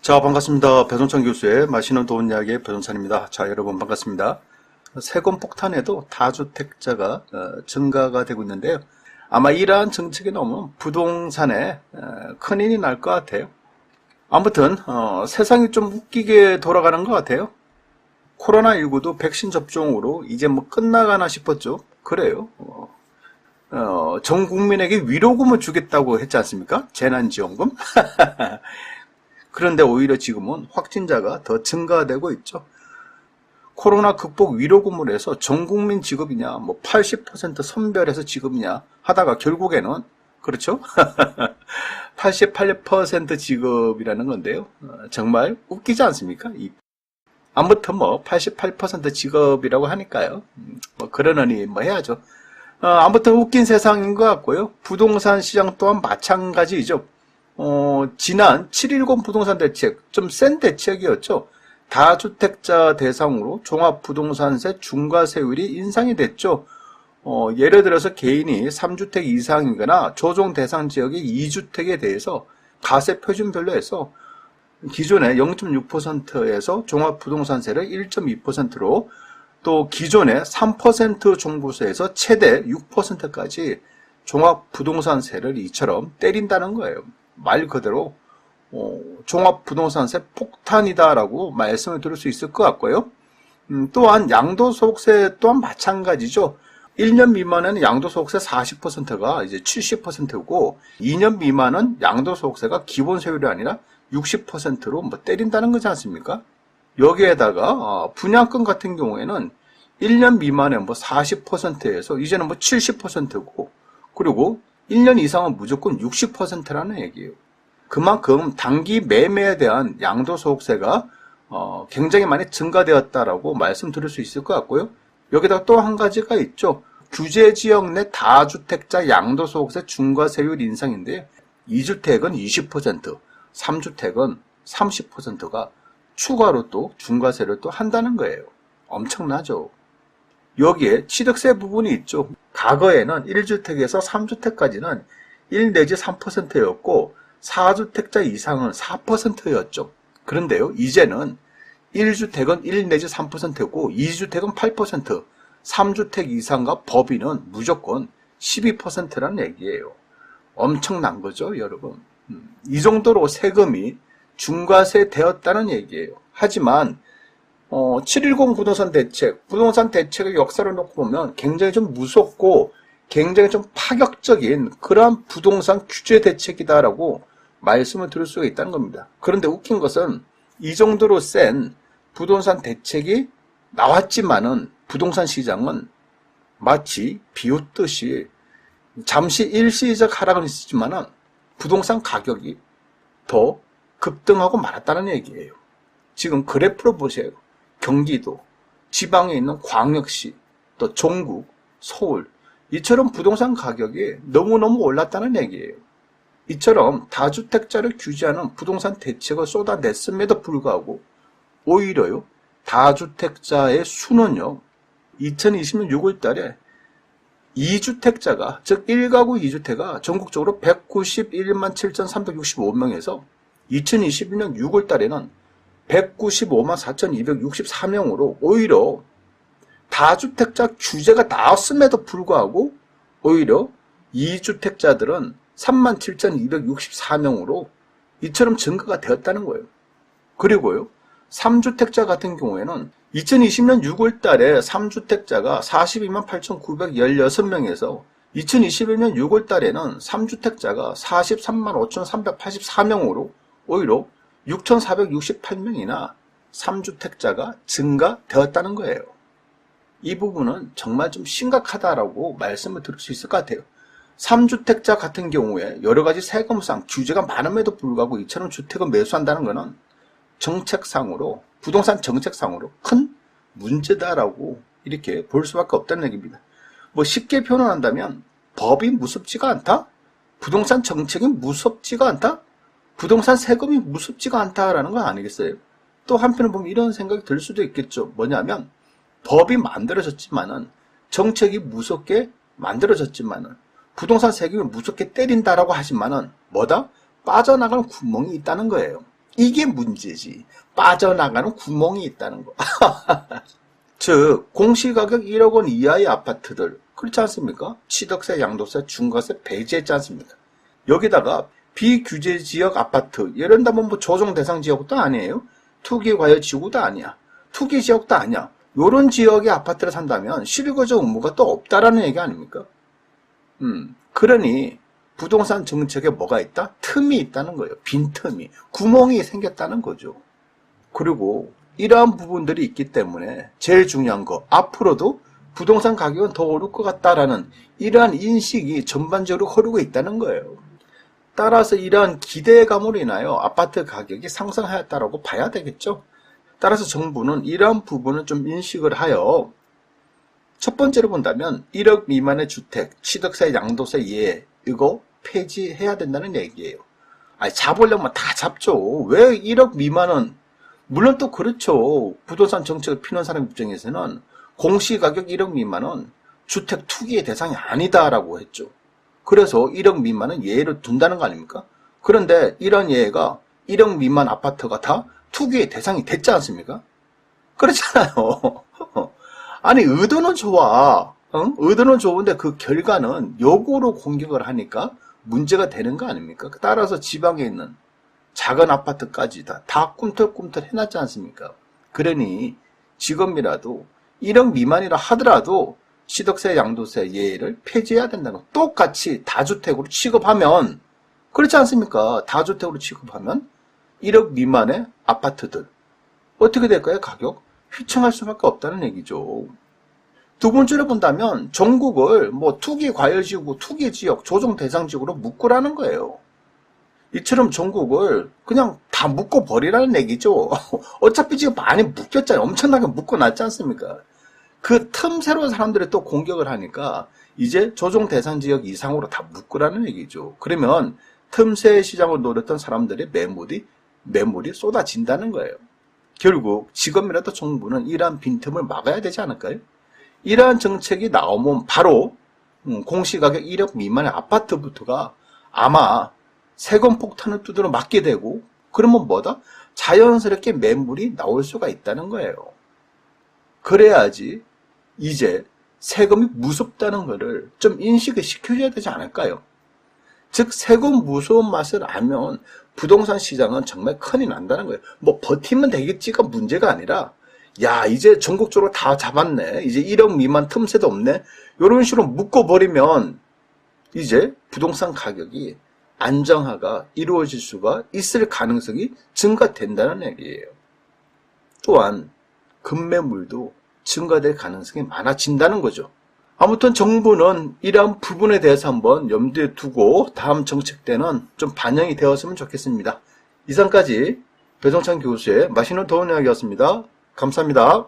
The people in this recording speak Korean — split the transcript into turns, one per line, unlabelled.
자, 반갑습니다. 배종찬 교수의 맛있는 좋은 이야기의 배종찬입니다. 자, 여러분 반갑습니다. 세금 폭탄에도 다주택자가 증가가 되고 있는데요. 아마 이러한 정책이 나오면 부동산에 큰 일이 날 것 같아요. 아무튼 세상이 좀 웃기게 돌아가는 것 같아요. 코로나19도 백신 접종으로 이제 뭐 끝나가나 싶었죠. 그래요. 전 국민에게 위로금을 주겠다고 했지 않습니까? 재난지원금. 그런데 오히려 지금은 확진자가 더 증가되고 있죠. 코로나 극복 위로금을 해서 전 국민 지급이냐, 뭐 80% 선별해서 지급이냐 하다가 결국에는 그렇죠? 88% 지급이라는 건데요. 정말 웃기지 않습니까? 아무튼 뭐 88% 지급이라고 하니까요. 뭐 그러느니 뭐 해야죠. 아무튼 웃긴 세상인 것 같고요. 부동산 시장 또한 마찬가지이죠. 지난 7.10 부동산 대책, 좀 센 대책이었죠. 다주택자 대상으로 종합부동산세 중과세율이 인상이 됐죠. 예를 들어서 개인이 3주택 이상이거나 조정 대상 지역의 2주택에 대해서 가세 표준별로 해서 기존의 0.6%에서 종합부동산세를 1.2%로 또 기존의 3% 종부세에서 최대 6%까지 종합부동산세를 이처럼 때린다는 거예요. 말 그대로 종합부동산세 폭탄이다라고 말씀을 드릴 수 있을 것 같고요. 또한 양도소득세 또한 마찬가지죠. 1년 미만은 양도소득세 40%가 이제 70%고 2년 미만은 양도소득세가 기본세율이 아니라 60%로 뭐 때린다는 거지 않습니까? 여기에다가 분양권 같은 경우에는 1년 미만에 뭐 40%에서 이제는 뭐 70%고 그리고 1년 이상은 무조건 60%라는 얘기예요. 그만큼 단기 매매에 대한 양도소득세가 굉장히 많이 증가되었다라고 말씀드릴 수 있을 것 같고요. 여기다가 또 한 가지가 있죠. 규제지역 내 다주택자 양도소득세 중과세율 인상인데 2주택은 20%, 3주택은 30%가 추가로 또 중과세를 또 한다는 거예요. 엄청나죠. 여기에 취득세 부분이 있죠. 과거에는 1주택에서 3주택까지는 1 내지 3%였고 4주택자 이상은 4%였죠. 그런데요, 이제는 1주택은 1 내지 3%고 2주택은 8%, 3주택 이상과 법인은 무조건 12%라는 얘기예요. 엄청난 거죠, 여러분. 이 정도로 세금이 중과세 되었다는 얘기예요. 하지만 7.10 부동산 대책의 역사를 놓고 보면 굉장히 좀 무섭고 굉장히 좀 파격적인 그러한 부동산 규제 대책이다라고 말씀을 드릴 수가 있다는 겁니다. 그런데 웃긴 것은 이 정도로 센 부동산 대책이 나왔지만은 부동산 시장은 마치 비웃듯이 잠시 일시적 하락은 있었지만은 부동산 가격이 더 급등하고 말았다는 얘기예요. 지금 그래프로 보세요. 경기도, 지방에 있는 광역시, 또 종국, 서울 이처럼 부동산 가격이 너무너무 올랐다는 얘기예요. 이처럼 다주택자를 규제하는 부동산 대책을 쏟아냈음에도 불구하고 오히려요. 다주택자의 수는요. 2020년 6월 달에 2주택자가 즉 1가구 2주택가 전국적으로 191만 7,365명에서 2021년 6월 달에는 195만 4,264명으로 오히려 다주택자 규제가 나왔음에도 불구하고 오히려 2주택자들은 37,264명으로 이처럼 증가가 되었다는 거예요. 그리고요, 3주택자 같은 경우에는 2020년 6월 달에 3주택자가 42만 8,916명에서 2021년 6월 달에는 3주택자가 43만 5,384명으로 오히려 6,468명이나 3주택자가 증가되었다는 거예요. 이 부분은 정말 좀 심각하다라고 말씀을 드릴 수 있을 것 같아요. 3주택자 같은 경우에 여러 가지 세금상 규제가 많음에도 불구하고 이처럼 주택을 매수한다는 것은 정책상으로, 부동산 정책상으로 큰 문제다라고 이렇게 볼 수밖에 없다는 얘기입니다. 뭐 쉽게 표현한다면 법이 무섭지가 않다? 부동산 정책이 무섭지가 않다? 부동산 세금이 무섭지가 않다라는 건 아니겠어요? 또 한편으로 보면 이런 생각이 들 수도 있겠죠. 뭐냐면 법이 만들어졌지만은 정책이 무섭게 만들어졌지만은 부동산 세금이 무섭게 때린다라고 하지만은 뭐다? 빠져나가는 구멍이 있다는 거예요. 이게 문제지. 빠져나가는 구멍이 있다는 거. 즉 공시가격 1억 원 이하의 아파트들 그렇지 않습니까? 취득세, 양도세, 중과세 배제했지 않습니까? 여기다가 비규제 지역 아파트 이런다면 뭐 조정 대상 지역도 아니에요. 투기 과열 지구도 아니야. 투기 지역도 아니야. 요런 지역의 아파트를 산다면 실거주 의무가 또 없다라는 얘기 아닙니까? 그러니 부동산 정책에 뭐가 있다? 틈이 있다는 거예요. 빈틈이. 구멍이 생겼다는 거죠. 그리고 이러한 부분들이 있기 때문에 제일 중요한 거 앞으로도 부동산 가격은 더 오를 것 같다라는 이러한 인식이 전반적으로 흐르고 있다는 거예요. 따라서 이러한 기대감으로 인하여 아파트 가격이 상승하였다라고 봐야 되겠죠. 따라서 정부는 이러한 부분을 좀 인식을 하여 첫 번째로 본다면 1억 미만의 주택, 취득세, 양도세 예외 이거 폐지해야 된다는 얘기예요. 아니 잡으려면 다 잡죠. 왜 1억 미만은 물론 또 그렇죠. 부동산 정책을 피는 사람 입장에서는 공시가격 1억 미만은 주택 투기의 대상이 아니다라고 했죠. 그래서 1억 미만은 예외를 둔다는 거 아닙니까? 그런데 이런 예외가 1억 미만 아파트가 다 투기의 대상이 됐지 않습니까? 그렇잖아요. 아니 의도는 좋아. 응? 의도는 좋은데 그 결과는 역으로 공격을 하니까 문제가 되는 거 아닙니까? 따라서 지방에 있는 작은 아파트까지 다 꿈틀꿈틀 해놨지 않습니까? 그러니 지금이라도 1억 미만이라 하더라도 취득세, 양도세 예외를 폐지해야 된다는 거. 똑같이 다주택으로 취급하면 그렇지 않습니까? 다주택으로 취급하면 1억 미만의 아파트들 어떻게 될까요? 가격? 휘청할 수밖에 없다는 얘기죠. 두 번째로 본다면 전국을 뭐 투기 과열지구, 투기 지역, 조정 대상 지역으로 묶으라는 거예요. 이처럼 전국을 그냥 다 묶어버리라는 얘기죠. 어차피 지금 많이 묶였잖아요. 엄청나게 묶어놨지 않습니까? 그 틈새로 사람들이 또 공격을 하니까 이제 조정 대상 지역 이상으로 다 묶으라는 얘기죠. 그러면 틈새 시장을 노렸던 사람들의 매물이 쏟아진다는 거예요. 결국 지금이라도 정부는 이러한 빈틈을 막아야 되지 않을까요? 이러한 정책이 나오면 바로 공시가격 1억 미만의 아파트부터가 아마 세금 폭탄을 두드려 맞게 되고 그러면 뭐다? 자연스럽게 매물이 나올 수가 있다는 거예요. 그래야지 이제 세금이 무섭다는 것을 좀 인식을 시켜줘야 되지 않을까요? 즉 세금 무서운 맛을 알면 부동산 시장은 정말 큰일 난다는 거예요. 뭐 버티면 되겠지가 문제가 아니라 야 이제 전국적으로 다 잡았네. 이제 1억 미만 틈새도 없네. 이런 식으로 묶어버리면 이제 부동산 가격이 안정화가 이루어질 수가 있을 가능성이 증가된다는 얘기예요. 또한 급매물도 증가될 가능성이 많아진다는 거죠. 아무튼 정부는 이러한 부분에 대해서 한번 염두에 두고 다음 정책 때는 좀 반영이 되었으면 좋겠습니다. 이상까지 배종찬 교수의 맛있는 더운 이야기였습니다. 감사합니다.